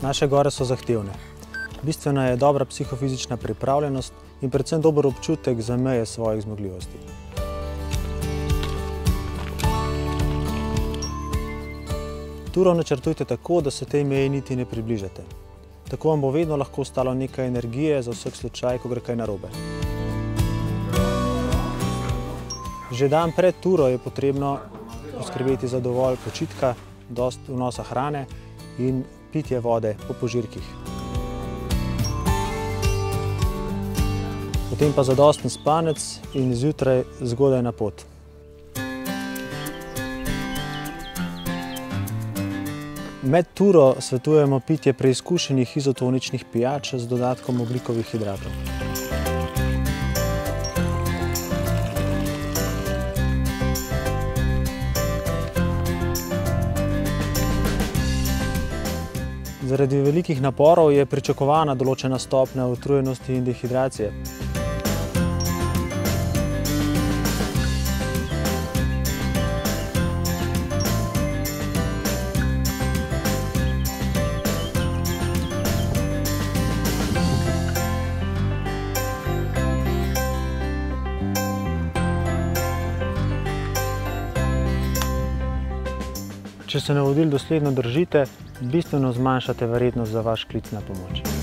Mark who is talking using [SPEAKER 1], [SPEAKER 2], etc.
[SPEAKER 1] Naše gore so zahtevne. Bistvena je dobra psihofizična pripravljenost in predvsem dober občutek za meje svojih zmogljivosti. Turo načrtujte tako, da se tej meji niti ne približate. Tako vam bo vedno lahko ostalo nekaj energije za vsak slučaj, ko gre kaj narobe. Že dan pred turo je potrebno poskrbeti za dovolj počitka, dost vnosa hrane in pitje vode po požirkih. Potem pa zadosten spanec in zjutraj zgodaj na pot. Med turo svetujemo pitje preizkušenih izotoničnih pijač z dodatkom ogljikovih hidratov. Zaradi velikih naporov je pričakovana določena stopnja utrujenosti in dehidracije. Če se navodil dosledno držite, bistveno zmanjšate verjetnost za vaš klic na pomoč.